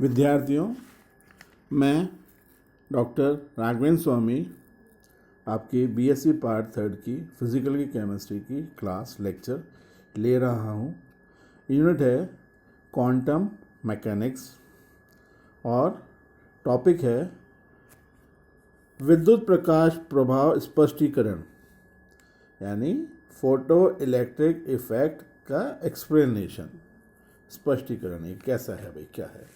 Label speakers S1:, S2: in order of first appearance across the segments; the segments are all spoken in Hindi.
S1: विद्यार्थियों, मैं डॉक्टर राघवेंद्र स्वामी आपकी बीएससी पार्ट थर्ड की फिज़िकल की केमिस्ट्री की क्लास लेक्चर ले रहा हूँ। यूनिट है क्वांटम मैकेनिक्स और टॉपिक है विद्युत प्रकाश प्रभाव स्पष्टीकरण, यानी फोटो इलेक्ट्रिक इफेक्ट का एक्सप्लेनेशन। स्पष्टीकरण ये कैसा है भाई, क्या है?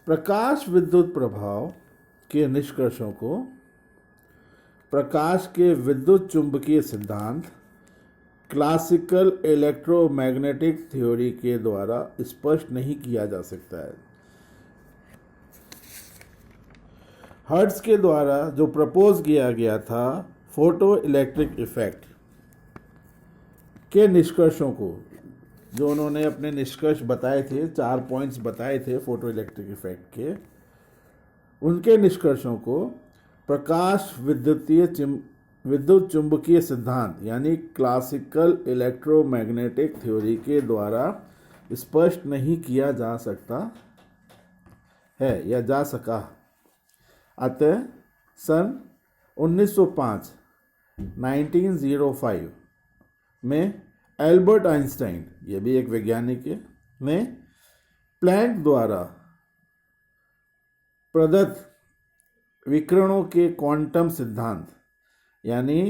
S1: प्रकाश विद्युत प्रभाव के निष्कर्षों को प्रकाश के विद्युत चुंबकीय सिद्धांत क्लासिकल इलेक्ट्रोमैग्नेटिक थ्योरी के द्वारा स्पष्ट नहीं किया जा सकता है। हर्ट्ज के द्वारा जो प्रपोज किया गया था फोटो इलेक्ट्रिक इफेक्ट के निष्कर्षों को, जो उन्होंने अपने निष्कर्ष बताए थे, 4 पॉइंट्स बताए थे फोटो इलेक्ट्रिक इफेक्ट के, उनके निष्कर्षों को प्रकाश विद्युत चुंबकीय सिद्धांत यानी क्लासिकल इलेक्ट्रोमैग्नेटिक थ्योरी के द्वारा स्पष्ट नहीं किया जा सकता है या जा सका। अतः सन 1905 में एल्बर्ट आइंस्टाइन, ये भी एक वैज्ञानिक है, ने प्लैंक द्वारा प्रदत्त विकिरणों के क्वांटम सिद्धांत, यानी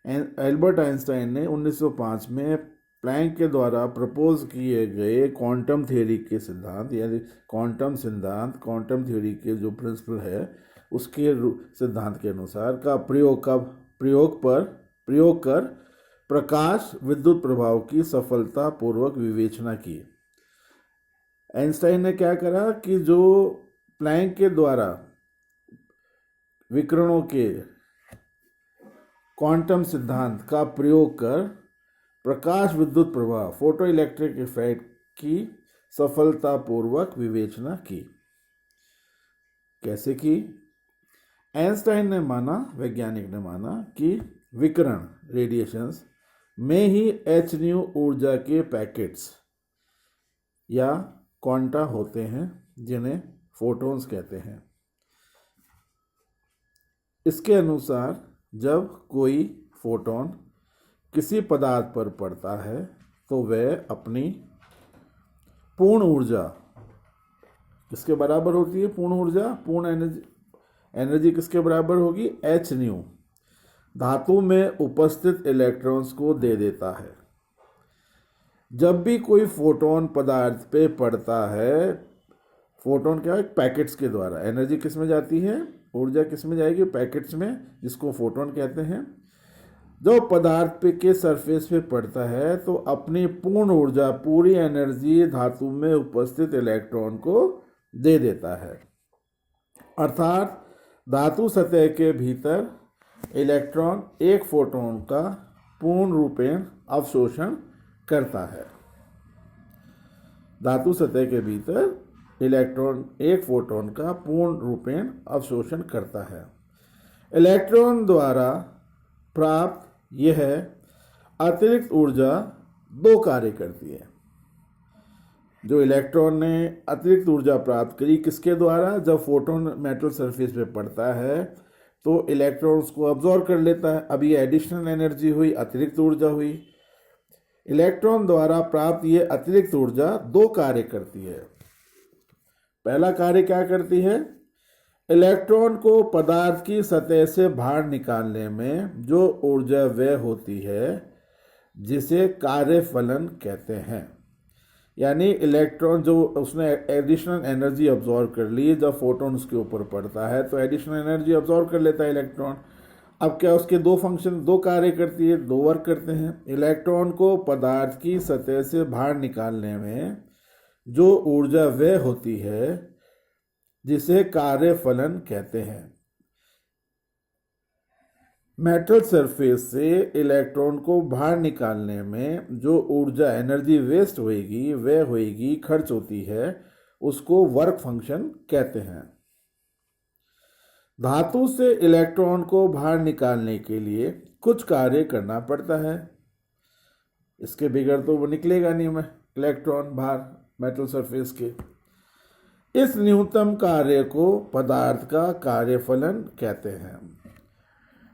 S1: एल्बर्ट आइंस्टाइन ने 1905 में प्लैंक के द्वारा प्रपोज किए गए क्वांटम थ्योरी के सिद्धांत, यानी क्वांटम सिद्धांत, क्वांटम थ्योरी के जो प्रिंसिपल है उसके सिद्धांत के अनुसार का प्रयोग कर प्रकाश विद्युत प्रभाव की सफलतापूर्वक विवेचना की। आइंस्टाइन ने क्या करा कि जो प्लैंक के द्वारा विकिरणों के क्वांटम सिद्धांत का प्रयोग कर प्रकाश विद्युत प्रभाव फोटो इलेक्ट्रिक इफेक्ट की सफलतापूर्वक विवेचना की। कैसे की? आइंस्टाइन ने माना, वैज्ञानिक ने माना कि विकिरण रेडिएशंस में ही h न्यू ऊर्जा के पैकेट्स या क्वांटा होते हैं, जिन्हें फोटॉन्स कहते हैं। इसके अनुसार जब कोई फोटोन किसी पदार्थ पर पड़ता है तो वह अपनी पूर्ण ऊर्जा किसके बराबर होती है? पूर्ण ऊर्जा, पूर्ण एनर्जी किसके बराबर होगी? h न्यू धातु में उपस्थित इलेक्ट्रॉन्स को दे देता है। जब भी कोई फोटोन पदार्थ पे पड़ता है, फोटोन क्या है? पैकेट्स के द्वारा एनर्जी किस में जाती है? ऊर्जा किस में जाएगी? पैकेट्स में, जिसको फोटोन कहते हैं। जब पदार्थ पे के सरफेस पे पड़ता है तो अपनी पूर्ण ऊर्जा, पूरी एनर्जी धातु में उपस्थित इलेक्ट्रॉन को दे देता है। अर्थात धातु सतह के भीतर इलेक्ट्रॉन एक फोटोन का पूर्ण रूपेण अवशोषण करता है। धातु सतह के भीतर इलेक्ट्रॉन एक फोटोन का पूर्ण रूपेण अवशोषण करता है। इलेक्ट्रॉन द्वारा प्राप्त यह अतिरिक्त ऊर्जा 2 कार्य करती है। जो इलेक्ट्रॉन ने अतिरिक्त ऊर्जा प्राप्त करी, किसके द्वारा? जब फोटोन मेटल सरफेस पे पड़ता है तो इलेक्ट्रॉन उसको अब्जॉर्ब कर लेता है। अब ये एडिशनल एनर्जी हुई, अतिरिक्त ऊर्जा हुई। इलेक्ट्रॉन द्वारा प्राप्त ये अतिरिक्त ऊर्जा 2 कार्य करती है। पहला कार्य क्या करती है? इलेक्ट्रॉन को पदार्थ की सतह से बाहर निकालने में जो ऊर्जा व्यय होती है, जिसे कार्यफलन कहते हैं। यानी इलेक्ट्रॉन जो उसने एडिशनल एनर्जी अब्जॉर्ब कर ली, जब फोटोन उसके ऊपर पड़ता है तो एडिशनल एनर्जी अब्जॉर्ब कर लेता है इलेक्ट्रॉन। अब क्या उसके 2 फंक्शन, 2 कार्य करती है, 2 वर्क करते हैं। इलेक्ट्रॉन को पदार्थ की सतह से बाहर निकालने में जो ऊर्जा व्यय होती है, जिसे कार्यफलन कहते हैं। मेटल सरफेस से इलेक्ट्रॉन को बाहर निकालने में जो ऊर्जा, एनर्जी वेस्ट होएगी, व्यय होएगी, खर्च होती है, उसको वर्क फंक्शन कहते हैं। धातु से इलेक्ट्रॉन को बाहर निकालने के लिए कुछ कार्य करना पड़ता है। इसके बगैर तो वो निकलेगा नहीं। इलेक्ट्रॉन बाहर मेटल सरफेस के। इस न्यूनतम कार्य को पदार्थ का कार्यफलन कहते हैं।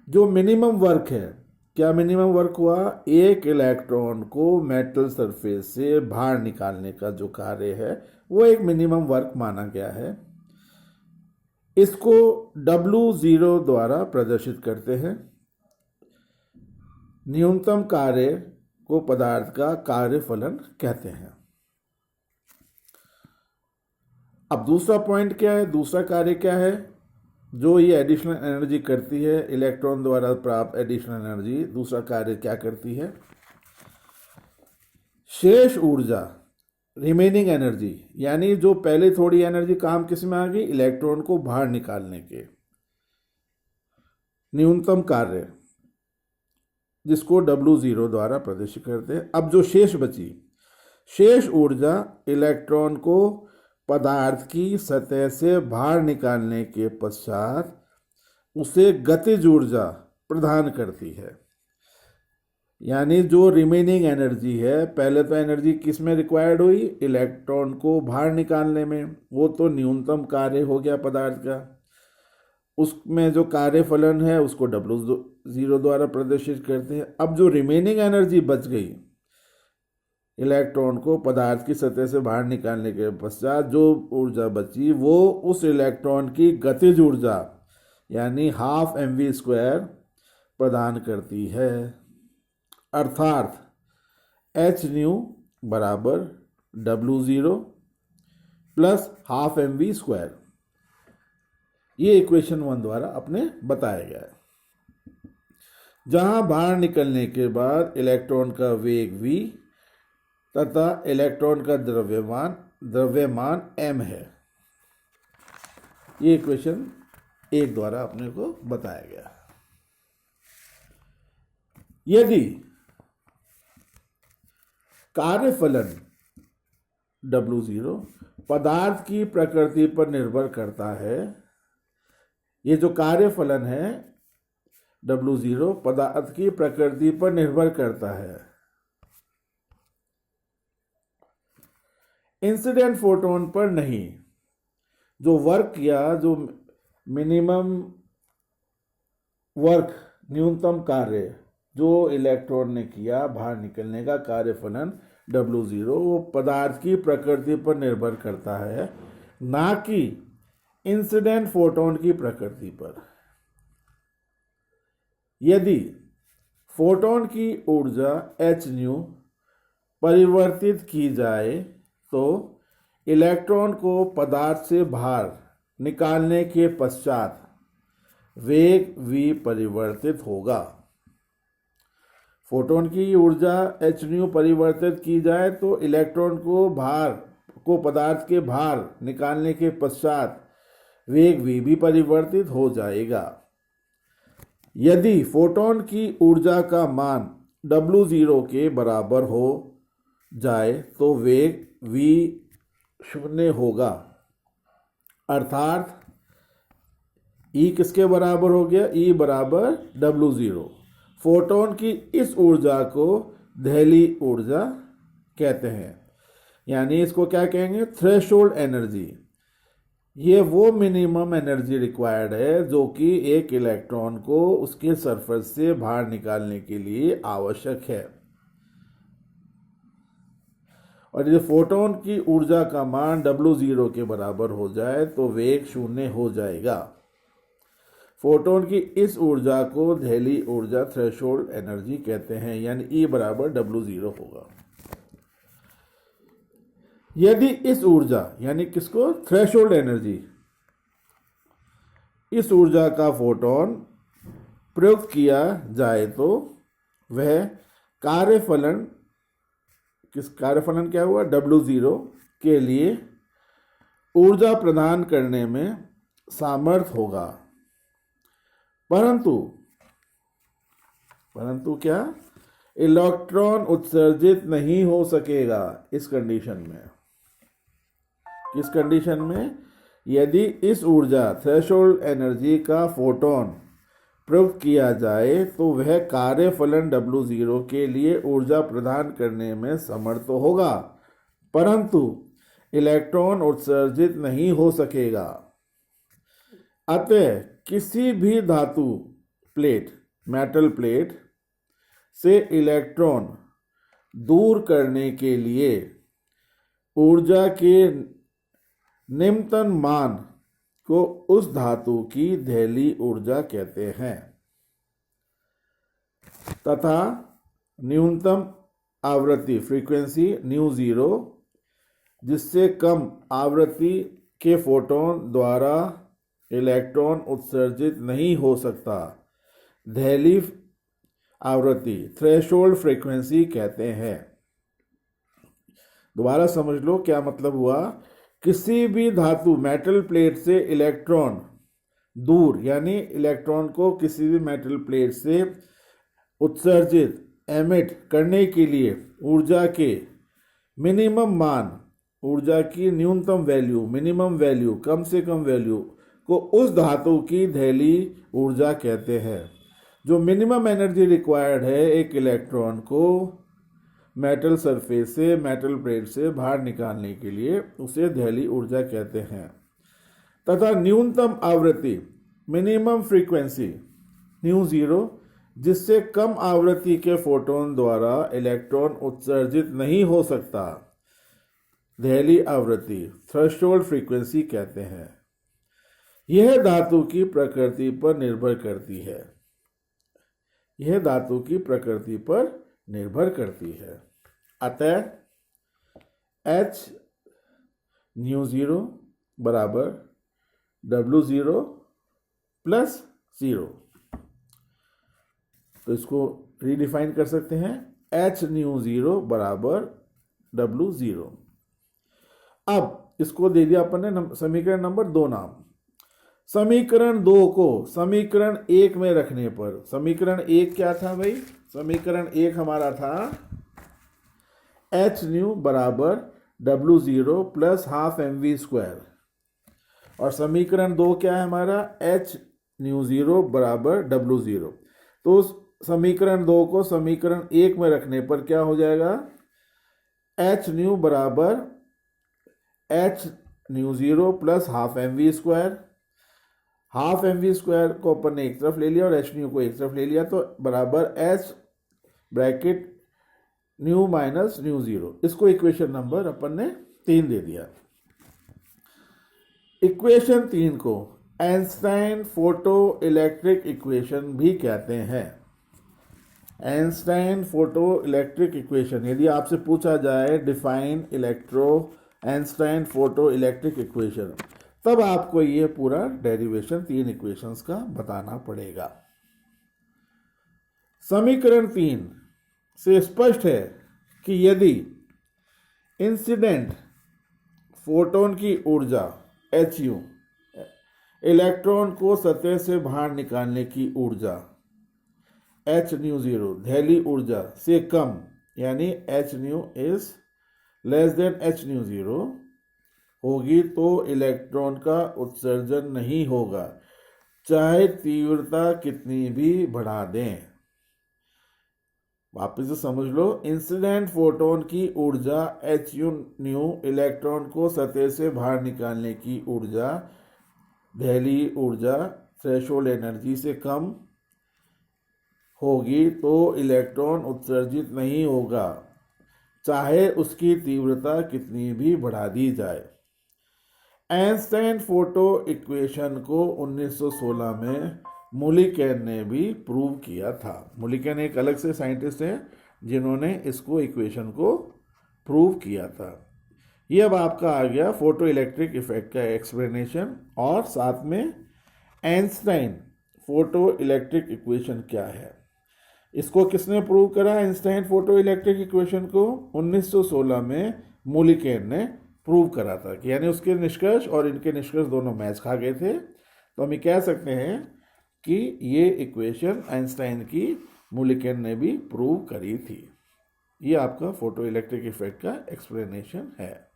S1: जो मिनिमम वर्क है, क्या मिनिमम वर्क हुआ? एक इलेक्ट्रॉन को मेटल सरफेस से बाहर निकालने का जो कार्य है वो एक मिनिमम वर्क माना गया है। इसको W0 द्वारा प्रदर्शित करते हैं। न्यूनतम कार्य को पदार्थ का कार्यफलन कहते हैं। अब दूसरा पॉइंट क्या है, दूसरा कार्य क्या है जो ये एडिशनल एनर्जी करती है, इलेक्ट्रॉन द्वारा प्राप्त एडिशनल एनर्जी दूसरा कार्य क्या करती है? शेष ऊर्जा, रिमेनिंग एनर्जी, यानी जो पहले थोड़ी एनर्जी काम किस में आ गई? इलेक्ट्रॉन को बाहर निकालने के न्यूनतम कार्य, जिसको W0 द्वारा प्रदर्शित करते हैं। अब जो शेष बची, शेष ऊर्जा इलेक्ट्रॉन को पदार्थ की सतह से बाहर निकालने के पश्चात उसे गतिज ऊर्जा प्रदान करती है। यानी जो रिमेनिंग एनर्जी है, पहले तो एनर्जी किस में रिक्वायर्ड हुई? इलेक्ट्रॉन को बाहर निकालने में, वो तो न्यूनतम कार्य हो गया पदार्थ का। उसमें जो कार्यफलन है उसको W0 द्वारा प्रदर्शित करते हैं। अब जो रिमेनिंग एनर्जी बच गई इलेक्ट्रॉन को पदार्थ की सतह से बाहर निकालने के पश्चात, जो ऊर्जा बची वो उस इलेक्ट्रॉन की गतिज ऊर्जा यानी 12mv² प्रदान करती है। अर्थात hν बराबर W0 प्लस 12mv²। ये इक्वेशन 1 द्वारा अपने बताया गया है। जहां बाहर निकलने के बाद इलेक्ट्रॉन का वेग v तथा इलेक्ट्रॉन का द्रव्यमान m है। ये इक्वेशन 1 द्वारा अपने को बताया गया। यदि कार्यफलन W0 पदार्थ की प्रकृति पर निर्भर करता है, ये जो कार्यफलन है W0 पदार्थ की प्रकृति पर निर्भर करता है, इंसिडेंट फोटोन पर नहीं। जो वर्क या जो मिनिमम वर्क, न्यूनतम कार्य जो इलेक्ट्रॉन ने किया बाहर निकलने का कार्यफलन W0, वो पदार्थ की प्रकृति पर निर्भर करता है, ना कि इंसिडेंट फोटोन की प्रकृति पर। यदि फोटोन की ऊर्जा hν परिवर्तित की जाए तो इलेक्ट्रॉन को पदार्थ से बाहर निकालने के पश्चात वेग v परिवर्तित होगा। फोटोन की ऊर्जा hν परिवर्तित की जाए तो इलेक्ट्रॉन को पदार्थ के बाहर निकालने के पश्चात वेग v भी परिवर्तित हो जाएगा। यदि फोटोन की ऊर्जा का मान W0 के बराबर हो जाए तो वेग v 0 होगा। अर्थात E किसके बराबर हो गया? E बराबर W0। फोटोन की इस ऊर्जा को दहली ऊर्जा कहते हैं, यानी इसको क्या कहेंगे? Threshold energy. ये वो मिनिमम एनर्जी रिक्वायर्ड है जो कि एक इलेक्ट्रॉन को उसके सरफेस से बाहर निकालने के लिए आवश्यक है। और यदि फोटोन की ऊर्जा का मान W0 के बराबर हो जाए तो वेग 0 हो जाएगा। फोटोन की इस ऊर्जा को दहली ऊर्जा, थ्रेशोल्ड एनर्जी कहते हैं, यानी E बराबर W0 होगा। यदि इस ऊर्जा, यानी किसको? थ्रेशोल्ड एनर्जी, इस ऊर्जा का फोटोन प्रयुक्त किया जाए तो वह कार्यफलन क्या हुआ? W0 के लिए ऊर्जा प्रदान करने में सामर्थ होगा। परंतु क्या? इलेक्ट्रॉन उत्सर्जित नहीं हो सकेगा इस कंडीशन में। किस कंडीशन में? यदि इस ऊर्जा, थ्रेशोल्ड एनर्जी का फोटोन प्रयुक्त किया जाए तो वह कार्यफलन W0 के लिए ऊर्जा प्रदान करने में समर्थ होगा, परंतु इलेक्ट्रॉन उत्सर्जित नहीं हो सकेगा। अतः किसी भी धातु प्लेट, मेटल प्लेट से इलेक्ट्रॉन दूर करने के लिए ऊर्जा के निम्नतम मान को उस धातु की दैलीय ऊर्जा कहते हैं तथा न्यूनतम आवृत्ति फ्रीक्वेंसी न्यू जीरो, जिससे कम आवृत्ति के फोटोन द्वारा इलेक्ट्रॉन उत्सर्जित नहीं हो सकता, दैलीय आवृत्ति थ्रेशोल्ड फ्रीक्वेंसी कहते हैं। दोबारा समझ लो क्या मतलब हुआ। किसी भी धातु मेटल प्लेट से इलेक्ट्रॉन दूर, यानी इलेक्ट्रॉन को किसी भी मेटल प्लेट से उत्सर्जित एमिट करने के लिए ऊर्जा के मिनिमम मान, ऊर्जा की न्यूनतम वैल्यू, मिनिमम वैल्यू, कम से कम वैल्यू को उस धातु की दैलीय ऊर्जा कहते हैं। जो मिनिमम एनर्जी रिक्वायर्ड है एक इलेक्ट्रॉन को मेटल सरफेस से, मेटल प्लेट से बाहर निकालने के लिए, उसे दैलीय ऊर्जा कहते हैं। तथा न्यूनतम आवृत्ति मिनिमम फ्रीक्वेंसी न्यू जीरो, जिससे कम आवृत्ति के फोटोन द्वारा इलेक्ट्रॉन उत्सर्जित नहीं हो सकता, दैलीय आवृत्ति थ्रेशोल्ड फ्रीक्वेंसी कहते हैं। यह धातु की प्रकृति पर निर्भर करती है। यह धातु की प्रकृति पर निर्भर करती है। अतः H न्यू जीरो बराबर W जीरो प्लस जीरो। तो इसको रीडिफाइन कर सकते हैं। H न्यू जीरो बराबर W जीरो। अब इसको दे दिया अपन ने समीकरण नंबर 2 नाम। समीकरण 2 को समीकरण 1 में रखने पर, समीकरण 1 क्या था भाई? समीकरण 1 हमारा था H न्यू बराबर W zero plus half mv square, और समीकरण 2 क्या है हमारा? H न्यू जीरो बराबर W जीरो। तो समीकरण 2 को समीकरण 1 में रखने पर क्या हो जाएगा? H न्यू बराबर H mu zero plus half mv square. Half mv square को अपन ने एक तरफ ले लिया और H न्यू को एक तरफ ले लिया, तो बराबर H bracket new minus mu zero. इसको इक्वेशन नंबर अपन ने 3 दे दिया। इक्वेशन 3 को आइंस्टाइन फोटो इलेक्ट्रिक इक्वेशन भी कहते हैं। आइंस्टाइन फोटो इलेक्ट्रिक इक्वेशन, यदि आपसे पूछा जाए define Einstein photo electric equation, तब आपको ये पूरा डेरिवेशन 3 इक्वेशंस का बताना पड़ेगा। समीकरण 3 से स्पष्ट है कि यदि इंसिडेंट फोटोन की ऊर्जा Hu इलेक्ट्रॉन को सतह से बाहर निकालने की ऊर्जा H न्यू जीरो दैलीय ऊर्जा से कम, यानी H new is less than H mu zero होगी, तो इलेक्ट्रॉन का उत्सर्जन नहीं होगा, चाहे तीव्रता कितनी भी बढ़ा दें। वापस से समझ लो, इंसिडेंट फोटोन की ऊर्जा Hu न्यू इलेक्ट्रॉन को सतह से बाहर निकालने की ऊर्जा दैलीय ऊर्जा थ्रेशोल्ड एनर्जी से कम होगी, तो इलेक्ट्रॉन उत्सर्जित नहीं होगा, चाहे उसकी तीव्रता कितनी भी बढ़ा दी जाए। आइंस्टाइन फोटो इक्वेशन को 1916 में मुलिकन ने भी प्रूव किया था। मुलिकन एक अलग से साइंटिस्ट हैं जिन्होंने इसको इक्वेशन को प्रूव किया था। ये अब आपका आ गया फोटो इलेक्ट्रिक इफेक्ट का एक्सप्लेनेशन, और साथ में आइंस्टाइन फोटो इलेक्ट्रिक इक्वेशन क्या है। इसको किसने प्रूव करा? आइंस्टाइन फोटो इलेक्ट्रिक इक्वेशन को 1916 में मुलिकन ने प्रूव करा था, कि यानी उसके निष्कर्ष और इनके निष्कर्ष दोनों मैच खा गए थे। तो हम ये कह सकते हैं कि ये इक्वेशन आइंस्टाइन की मुलिकन ने भी प्रूव करी थी। ये आपका फोटो इलेक्ट्रिक इफेक्ट का एक्सप्लेनेशन है।